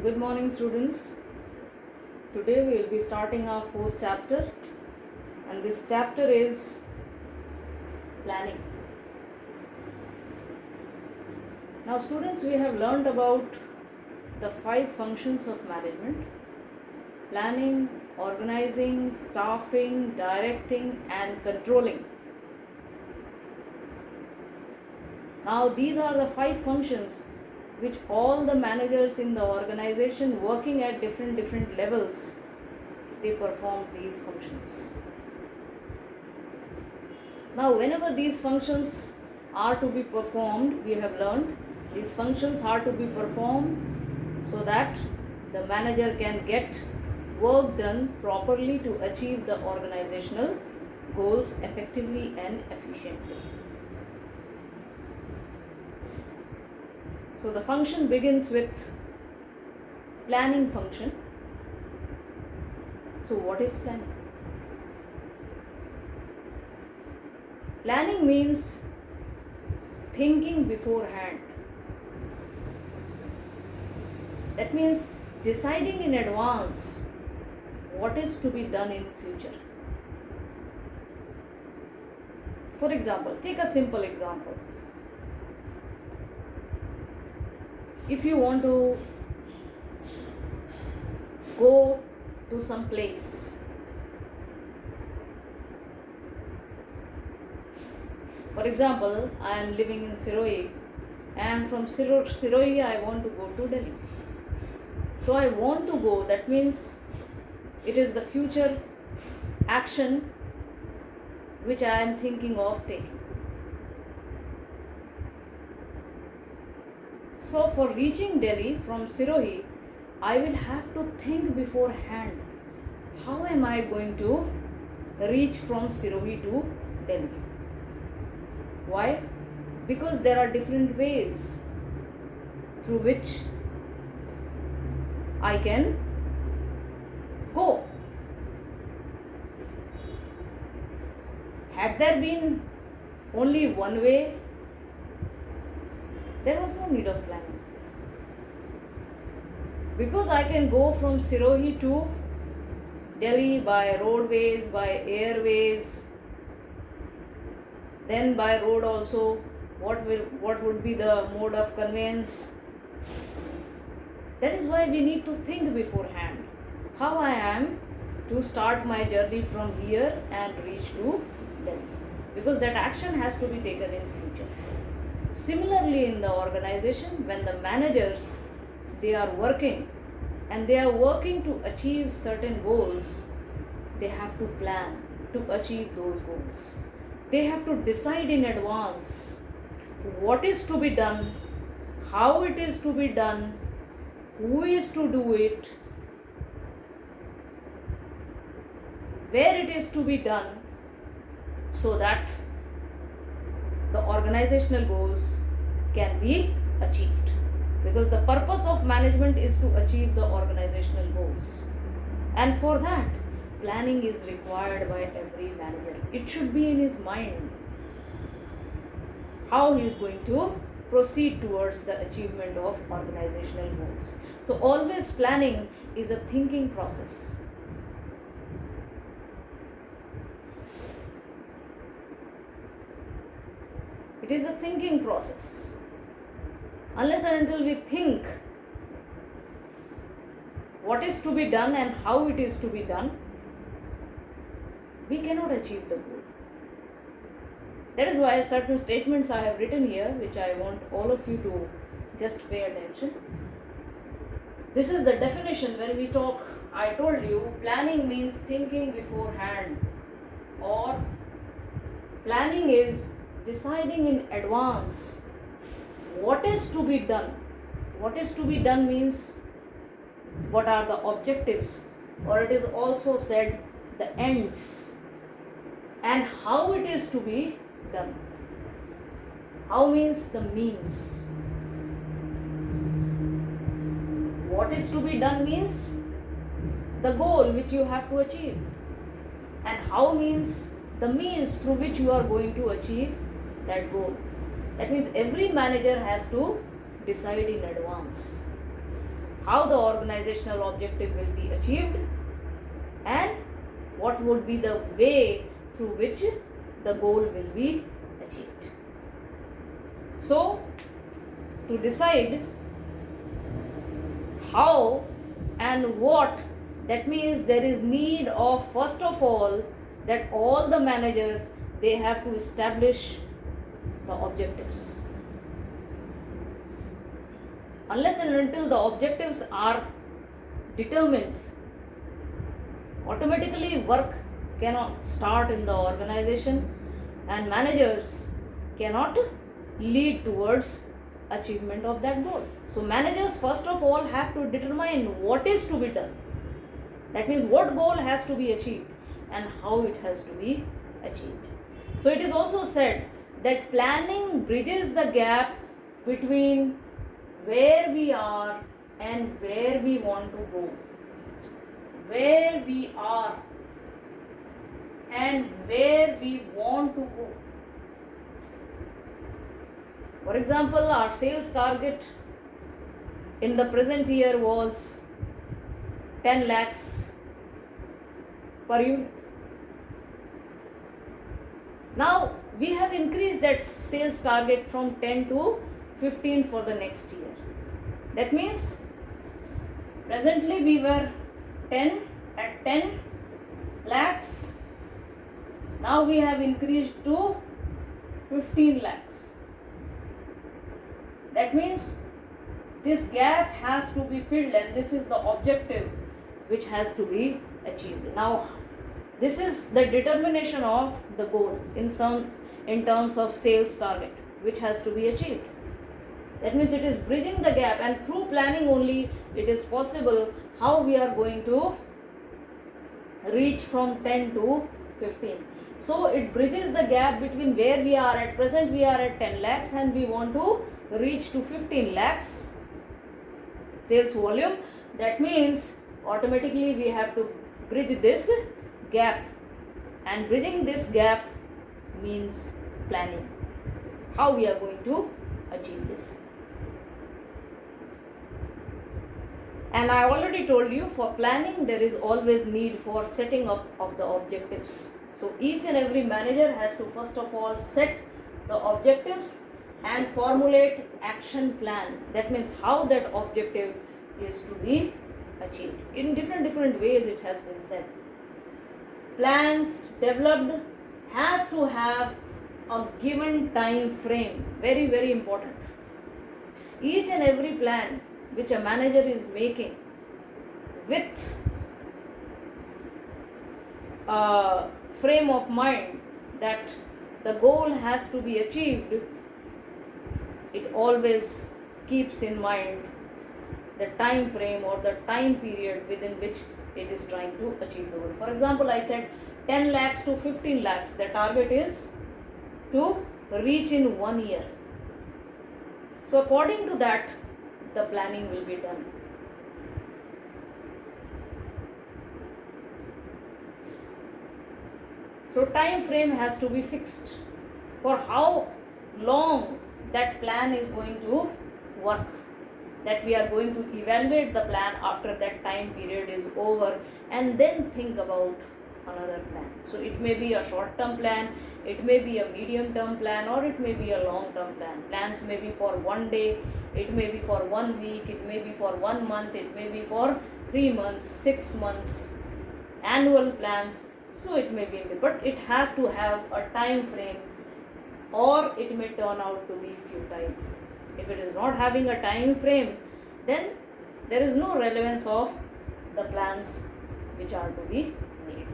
Good morning, students. Today we will be starting our fourth chapter, and this chapter is planning. Now, students, we have learned about the 5 functions of management: planning, organizing, staffing, directing, and controlling. Now, these are the 5 functions which all the managers in the organization working at different levels, they perform these functions. Now, whenever these functions are to be performed, we have learned these functions are to be performed so that the manager can get work done properly to achieve the organizational goals effectively and efficiently. So the function begins with planning function. So what is planning? Planning means thinking beforehand. That means deciding in advance what is to be done in future. For example, take a simple example. If you want to go to some place, for example, I am living in Sirohi, and from Sirohi I want to go to Delhi. So I want to go, that means it is the future action which I am thinking of taking. So for reaching Delhi from Sirohi, I will have to think beforehand, how am I going to reach from Sirohi to Delhi? Why? Because there are different ways through which I can go. Had there been only one way, there was no need of planning. Because I can go from Sirohi to Delhi by roadways, by airways, then by road also, what would be the mode of conveyance? That is why we need to think beforehand how I am to start my journey from here and reach to Delhi, because that action has to be taken in future. Similarly, in the organization, when the managers, they are working and they are working to achieve certain goals, they have to plan to achieve those goals. They have to decide in advance what is to be done, how it is to be done, who is to do it, where it is to be done, so that the organizational goals can be achieved. Because the purpose of management is to achieve the organizational goals. And for that, planning is required by every manager. It should be in his mind how he is going to proceed towards the achievement of organizational goals. So always planning is a thinking process. It is a thinking process. Unless and until we think what is to be done and how it is to be done, we cannot achieve the goal. That is why certain statements I have written here, which I want all of you to just pay attention. This is the definition when we talk. I told you planning means thinking beforehand, or planning is deciding in advance what is to be done. What is to be done means what are the objectives, or it is also said the ends, and how it is to be done. How means the means. What is to be done means the goal which you have to achieve, and how means the means through which you are going to achieve that goal. That means every manager has to decide in advance how the organizational objective will be achieved, and what would be the way through which the goal will be achieved. So, to decide how and what, that means there is need of, first of all, that all the managers, they have to establish the objectives. Unless and until the objectives are determined, automatically work cannot start in the organization, and managers cannot lead towards achievement of that goal. So managers first of all have to determine what is to be done. That means what goal has to be achieved and how it has to be achieved. So it is also said that planning bridges the gap between where we are and where we want to go. Where we are and where we want to go. For example, our sales target in the present year was 10 lakhs per unit. Now we have increased that sales target from 10 to 15 for the next year. That means presently we were 10 lakhs. Now we have increased to 15 lakhs. That means this gap has to be filled, and this is the objective which has to be achieved. Now this is the determination of the goal in terms of sales target which has to be achieved. That means it is bridging the gap, and through planning only it is possible how we are going to reach from 10 to 15. So it bridges the gap between where we are at present. We are at 10 lakhs and we want to reach to 15 lakhs sales volume. That means automatically we have to bridge this gap, and bridging this gap means planning how we are going to achieve this. And I already told you, for planning there is always need for setting up of the objectives. So each and every manager has to first of all set the objectives and formulate action plan. That means how that objective is to be achieved. In different ways it has been said. Plans developed has to have a given time frame. Very important. Each and every plan which a manager is making with a frame of mind that the goal has to be achieved, it always keeps in mind the time frame or the time period within which it is trying to achieve the goal. For example, I said 10 lakhs to 15 lakhs. The target is to reach in 1 year. So according to that, the planning will be done. So time frame has to be fixed for how long that plan is going to work, that we are going to evaluate the plan after that time period is over and then think about another plan. So it may be a short term plan, it may be a medium term plan, or it may be a long term plan. Plans may be for 1 day, it may be for 1 week, it may be for 1 month, it may be for 3 months, 6 months, annual plans. So it may be, but it has to have a time frame, or it may turn out to be futile. If it is not having a time frame, then there is no relevance of the plans which are to be made.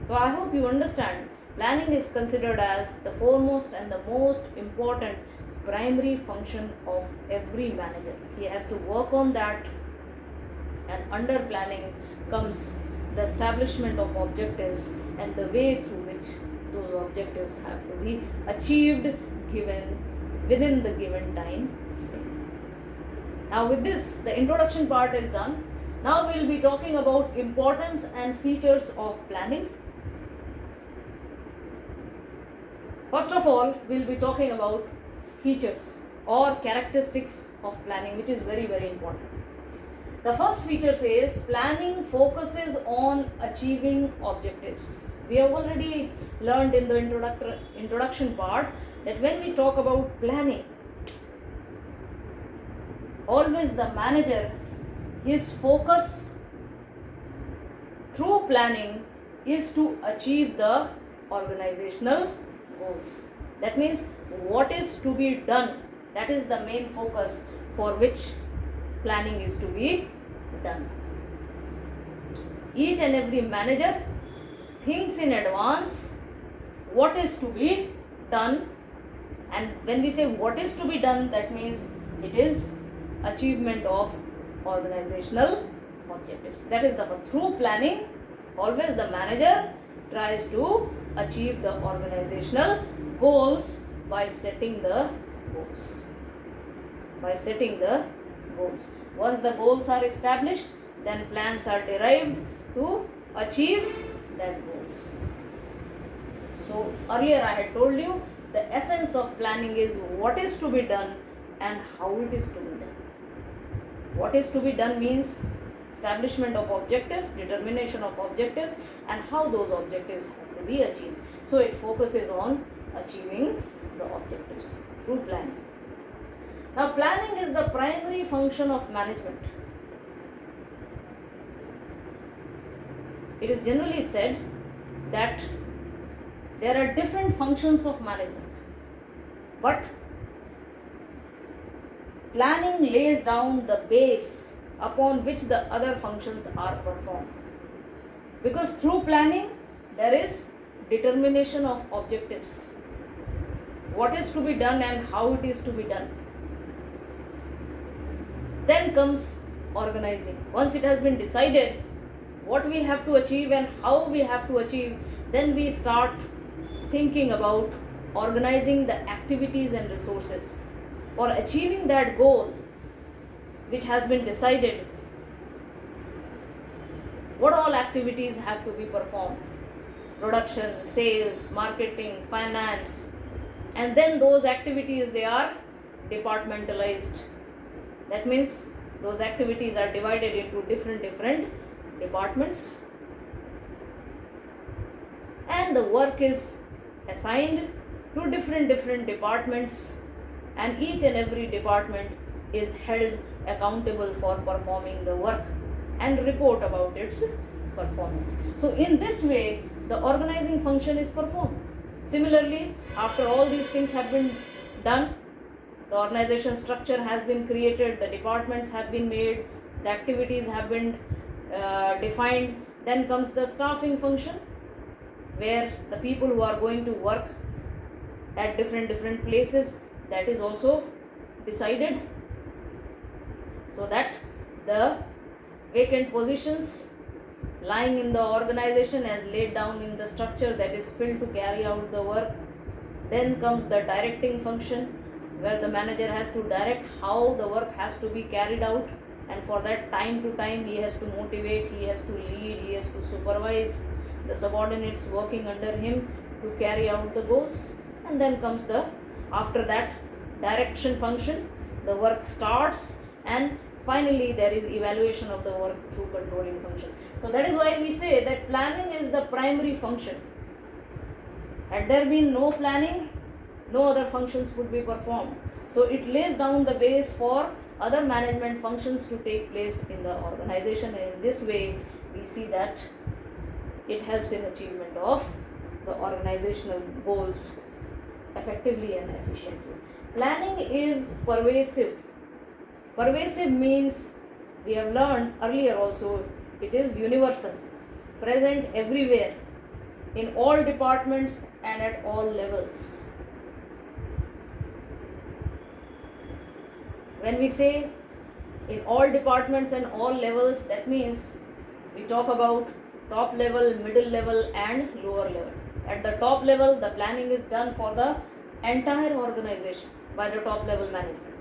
So I hope you understand, planning is considered as the foremost and the most important primary function of every manager. He has to work on that, and under planning comes the establishment of objectives and the way through which those objectives have to be achieved within the given time frame. Now with this, the introduction part is done. Now we will be talking about importance and features of planning. First of all, we will be talking about features or characteristics of planning, which is very important. The first feature says planning focuses on achieving objectives. We have already learned in the introduction part that when we talk about planning, always the manager, his focus through planning is to achieve the organizational goals. That means what is to be done, that is the main focus for which planning is to be done. Each and every manager thinks in advance what is to be done, and when we say what is to be done, that means it is achievement of organizational objectives. That is the through planning, always the manager tries to achieve the organizational goals by setting the goals. Once the goals are established, then plans are derived to achieve that goals. So earlier I had told you the essence of planning is what is to be done and how it is to be done. What is to be done means establishment of objectives, determination of objectives, and how those objectives have to be achieved. So it focuses on achieving the objectives through planning. Now, planning is the primary function of management. It is generally said that there are different functions of management, but planning lays down the base upon which the other functions are performed. Because through planning, there is determination of objectives, what is to be done and how it is to be done. Then comes organizing. Once it has been decided what we have to achieve and how we have to achieve, then we start thinking about organizing the activities and resources for achieving that goal which has been decided. What all activities have to be performed? Production, sales, marketing, finance, and then those activities, they are departmentalized. That means those activities are divided into different departments, and the work is assigned to different departments, and each and every department is held accountable for performing the work and report about its performance. So in this way the organizing function is performed. Similarly, after all these things have been done, the organization structure has been created, the departments have been made, the activities have been defined, then comes the staffing function, where the people who are going to work at different places, that is also decided, so that the vacant positions lying in the organization as laid down in the structure, that is filled to carry out the work. Then comes the directing function, where the manager has to direct how the work has to be carried out, and for that time to time he has to motivate, he has to lead, he has to supervise the subordinates working under him to carry out the goals. And then comes the, after that direction function, the work starts, and finally there is evaluation of the work through controlling function. So that is why we say that planning is the primary function. Had there been no planning, no other functions could be performed. So it lays down the base for other management functions to take place in the organization, and in this way we see that it helps in achievement of the organizational goals effectively and efficiently. Planning is pervasive. Pervasive means, we have learned earlier also, it is universal, present everywhere, in all departments and at all levels. When we say in all departments and all levels, that means we talk about top level, middle level and lower level. At the top level, the planning is done for the entire organization by the top level management.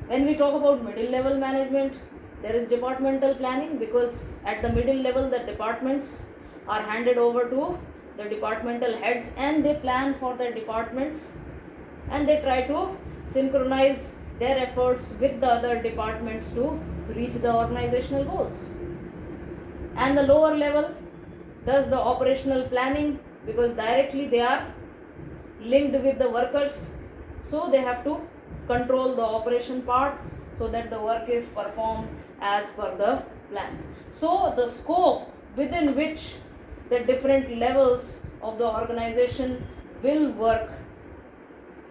When we talk about middle level management, there is departmental planning, because at the middle level the departments are handed over to the departmental heads, and they plan for the departments, and they try to synchronize their efforts with the other departments to reach the organizational goals. And the lower level does the operational planning, because directly they are linked with the workers, so they have to control the operation part so that the work is performed as per the plans. So the scope within which the different levels of the organization will work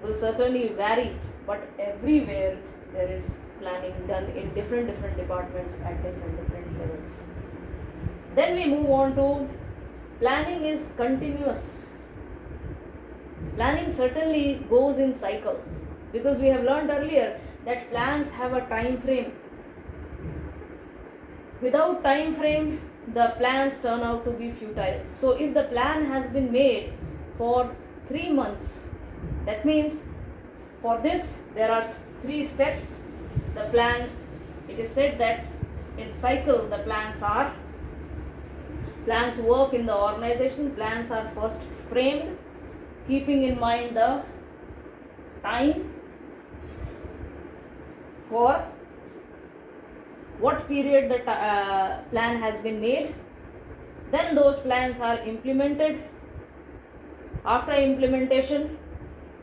will certainly vary, but everywhere there is planning done in different departments at different levels. Then we move on to planning is continuous. Planning certainly goes in cycle, because we have learned earlier that plans have a time frame. Without time frame, the plans turn out to be futile. So if the plan has been made for 3 months, that means for this there are 3 steps. The plan, it is said that in cycle the plans work in the organization. Plans are first framed, keeping in mind the time for what period the plan has been made. Then those plans are implemented. After implementation,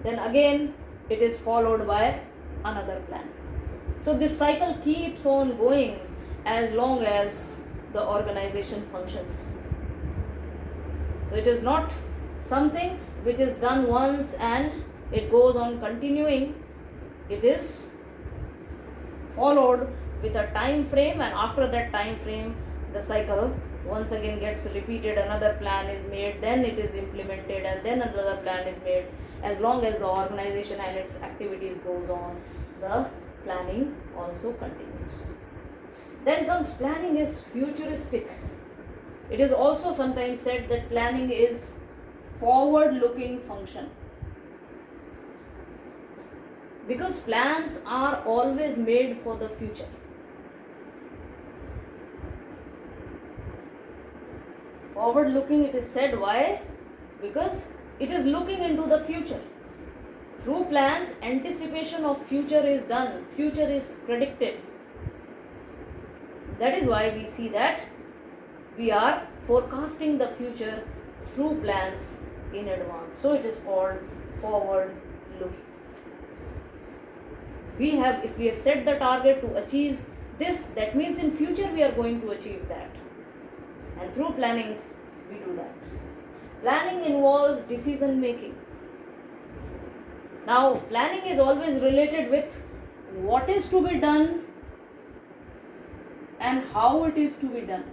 then again it is followed by another plan. So this cycle keeps on going as long as the organization functions. So it is not something which is done once and it goes on continuing. It is followed with a time frame, and after that time frame the cycle once again gets repeated. Another plan is made, then it is implemented, and then another plan is made. As long as the organization and its activities goes on, the planning also continues. Then comes planning is futuristic. It is also sometimes said that planning is forward looking function, because plans are always made for the future. Forward looking, it is said. Why? Because it is looking into the future. Through plans, anticipation of future is done, future is predicted. That is why we see that we are forecasting the future through plans in advance. So it is called forward looking. If we have set the target to achieve this, that means in future we are going to achieve that. And through plannings, we do that. Planning involves decision making. Now, planning is always related with what is to be done and how it is to be done.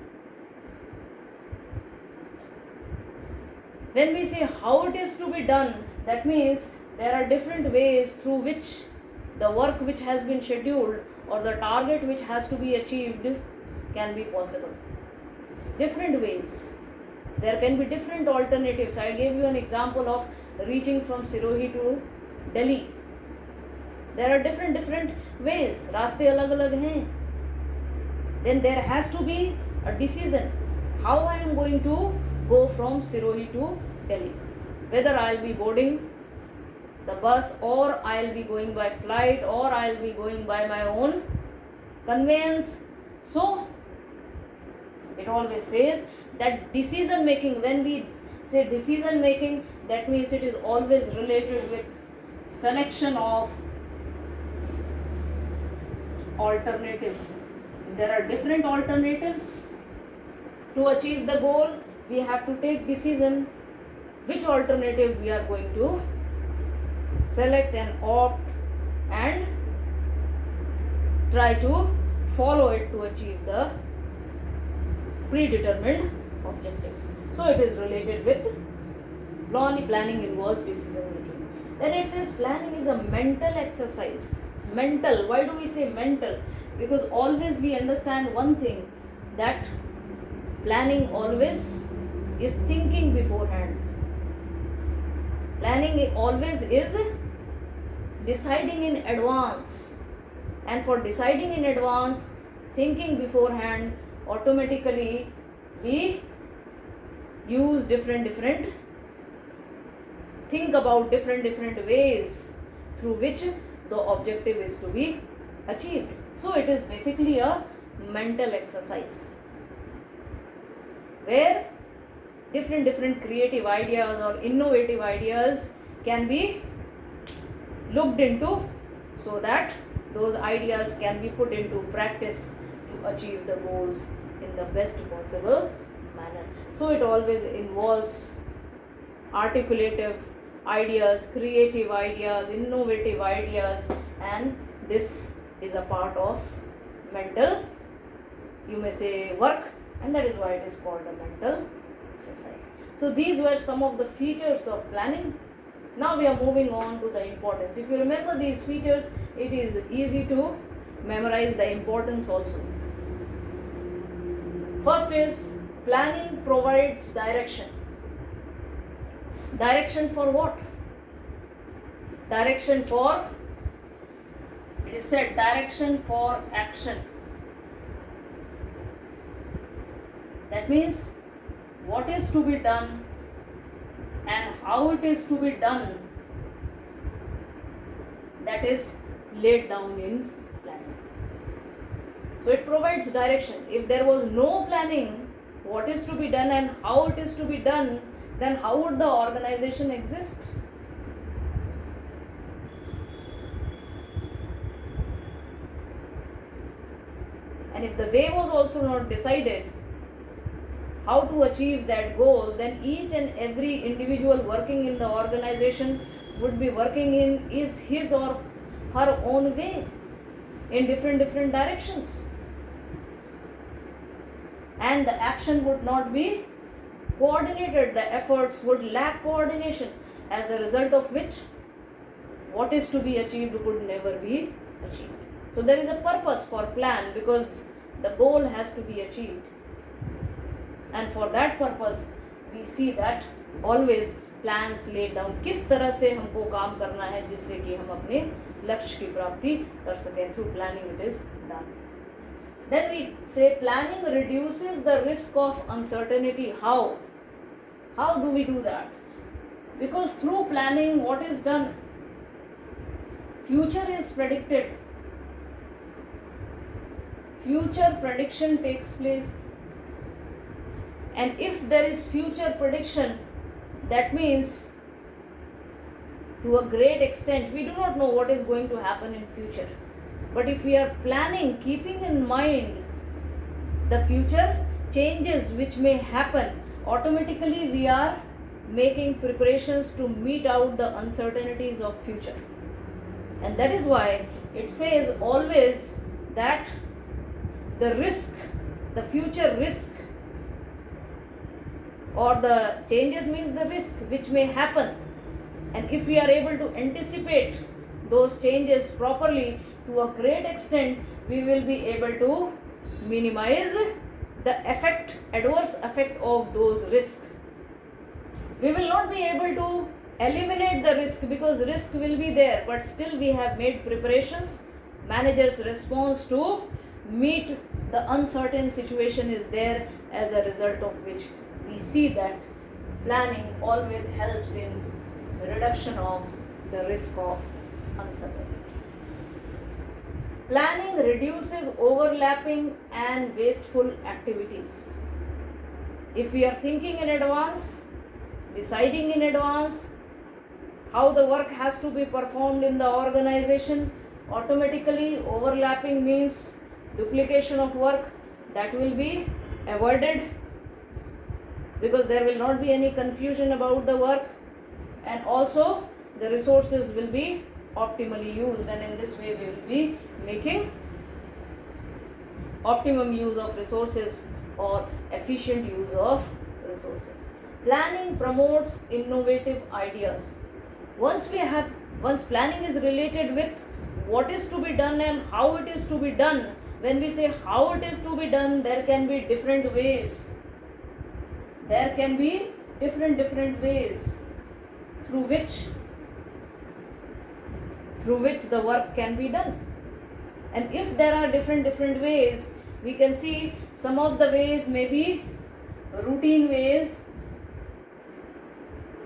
When we say how it is to be done, that means there are different ways through which the work which has been scheduled or the target which has to be achieved can be possible. Different ways. There can be different alternatives. I gave you an example of reaching from Sirohi to Delhi. There are different ways. Raaste alag-alag hain. Then there has to be a decision. How I am going to go from Sirohi to Delhi. Whether I will be boarding the bus, or I will be going by flight, or I will be going by my own conveyance. So it always says that decision making, when we say decision making, that means it is always related with selection of alternatives. There are different alternatives to achieve the goal. We have to take decision which alternative we are going to select and opt and try to follow it to achieve the predetermined objectives. So it is related with planning involves decision making. Then it says planning is a mental exercise. Mental. Why do we say mental? Because always we understand one thing, that planning always is thinking beforehand. Planning always is deciding in advance. And for deciding in advance, thinking beforehand, automatically we use think about different ways through which the objective is to be achieved. So it is basically a mental exercise where different creative ideas or innovative ideas can be looked into, so that those ideas can be put into practice to achieve the goals in the best possible manner. So it always involves articulative ideas, creative ideas, innovative ideas, and this is a part of mental, you may say, work, and that is why it is called a mental exercise. So these were some of the features of planning. Now we are moving on to the importance. If you remember these features, it is easy to memorize the importance also. First is planning provides direction. Direction for what? Direction for, it is said, direction for action. That means what is to be done and how it is to be done, that is laid down in planning. So it provides direction. If there was no planning, what is to be done and how it is to be done, then how would the organization exist? And if the way was also not decided, how to achieve that goal, then each and every individual working in the organization would be working in his or her own way in different directions, and the action would not be coordinated. The efforts would lack coordination, as a result of which what is to be achieved could never be achieved. So there is a purpose for plan, because the goal has to be achieved, and for that purpose we see that always plans laid down, किस तरह से हमको काम करना है जिससे कि हम अपने लक्ष्य की प्राप्ति कर सकें. Through planning it is done. Then we say planning reduces the risk of uncertainty. How? How do we do that? Because through planning, what is done? Future is predicted. Future prediction takes place. And if there is future prediction, that means to a great extent we do not know what is going to happen in future. But if we are planning, keeping in mind the future changes which may happen, automatically we are making preparations to meet out the uncertainties of future. And that is why it says always that the risk, the future risk, or the changes means the risk which may happen, and if we are able to anticipate those changes properly, to a great extent we will be able to minimize the effect, adverse effect of those risks. We will not be able to eliminate the risk, because risk will be there, but still we have made preparations. Manager's response to meet the uncertain situation is there, as a result of which we see that planning always helps in the reduction of the risk of uncertainty. Planning reduces overlapping and wasteful activities. If we are thinking in advance, deciding in advance how the work has to be performed in the organization, automatically overlapping means duplication of work, that will be avoided, because there will not be any confusion about the work, and also the resources will be optimally used, and in this way we will be making optimum use of resources or efficient use of resources. Planning promotes innovative ideas. Once planning is related with what is to be done and how it is to be done, when we say how it is to be done, there can be different ways. There can be different ways through which the work can be done. And if there are different ways, we can see some of the ways may be routine ways,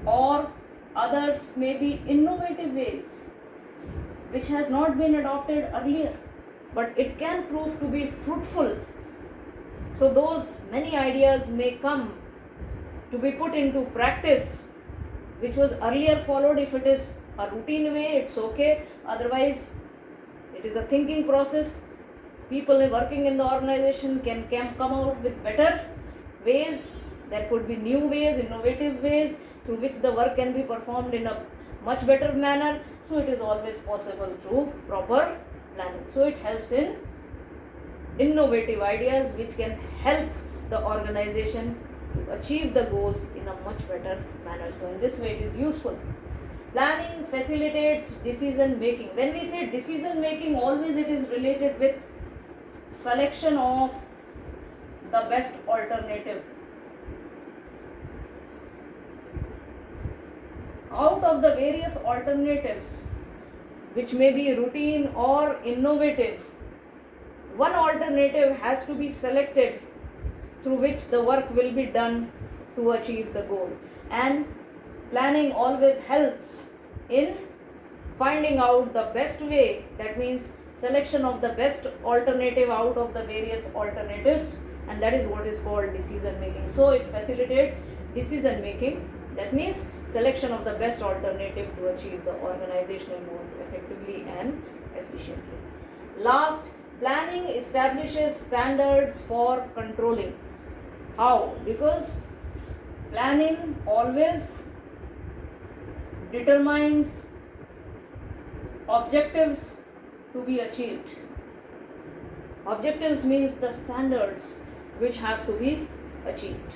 or others may be innovative ways, which has not been adopted earlier, but it can prove to be fruitful. So those many ideas may come to be put into practice, which was earlier followed. If it is a routine way, it's okay. Otherwise, it is a thinking process. People working in the organization can come out with better ways. There could be new ways, innovative ways through which the work can be performed in a much better manner. So it is always possible through proper planning. So it helps in innovative ideas which can help the organization to achieve the goals in a much better manner. So in this way it is useful. Planning facilitates decision making. When we say decision making, always it is related with selection of the best alternative. Out of the various alternatives, which may be routine or innovative, one alternative has to be selected through which the work will be done to achieve the goal. And planning always helps in finding out the best way, that means selection of the best alternative out of the various alternatives, and that is what is called decision making. So it facilitates decision making, that means selection of the best alternative to achieve the organizational goals effectively and efficiently. Last, planning establishes standards for controlling. How? Because planning always determines objectives to be achieved. Objectives means the standards which have to be achieved.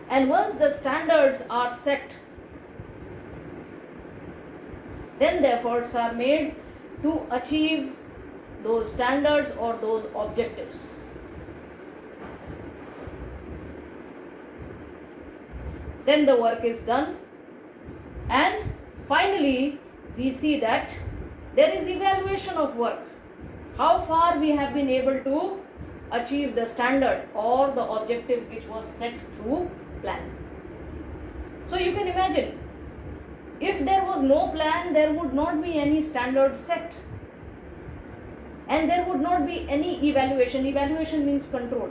And once the standards are set, then the efforts are made to achieve those standards or those objectives. Then the work is done, and finally we see that there is evaluation of work. How far we have been able to achieve the standard or the objective which was set through plan. So you can imagine, if there was no plan, there would not be any standard set, and there would not be any evaluation. Evaluation means control.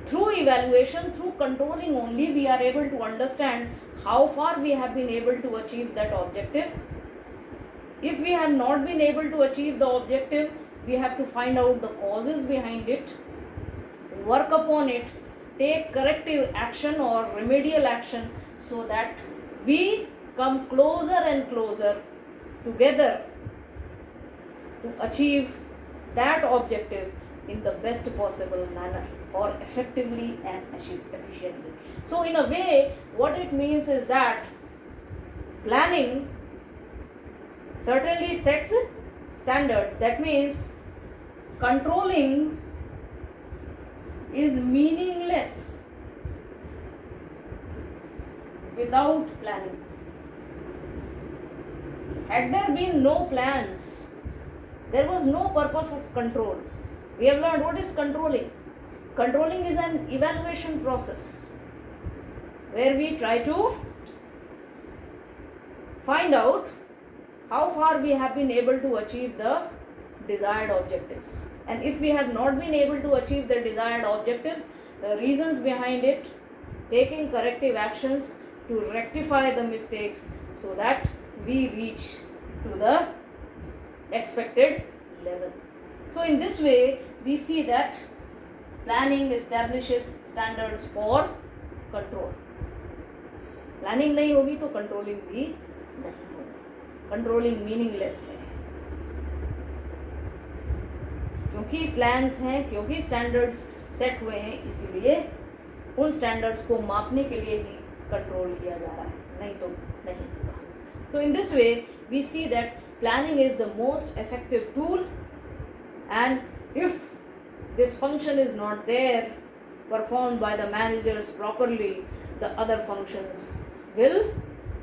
Through evaluation, through controlling only, we are able to understand how far we have been able to achieve that objective. If we have not been able to achieve the objective, we have to find out the causes behind it, work upon it, take corrective action or remedial action, so that we come closer and closer together to achieve that objective in the best possible manner, or effectively and efficiently. So in a way, what it means is that planning certainly sets standards. That means controlling is meaningless without planning. Had there been no plans, there was no purpose of control. We have learned what is controlling. Controlling is an evaluation process where we try to find out how far we have been able to achieve the desired objectives. And if we have not been able to achieve the desired objectives, the reasons behind it, taking corrective actions to rectify the mistakes so that we reach to the expected level. So in this way, we see that planning establishes standards for control. Planning नहीं होगी तो controlling भी नहीं होगी. Controlling meaningless है, क्योंकि plans हैं, क्योंकि स्टैंडर्ड्स सेट हुए हैं, इसीलिए उन स्टैंडर्ड्स को मापने के लिए ही कंट्रोल किया जा रहा है, नहीं तो नहीं होगा. So in this way we see that planning is the most effective tool, and if this function is not there, performed by the managers properly, the other functions will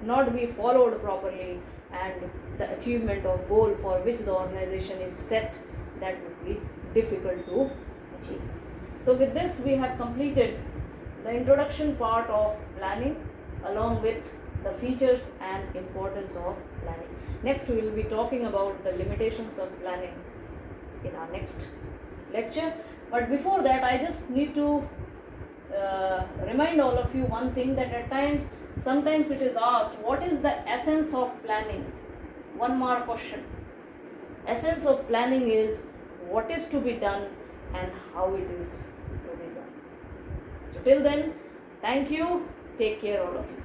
not be followed properly, and the achievement of goal for which the organization is set, that would be difficult to achieve. So with this we have completed the introduction part of planning along with the features and importance of planning. Next, we will be talking about the limitations of planning in our next lecture. But before that, I just need to remind all of you one thing, that at times, sometimes it is asked, what is the essence of planning? One more question. Essence of planning is what is to be done and how it is to be done. So till then, thank you. Take care, all of you.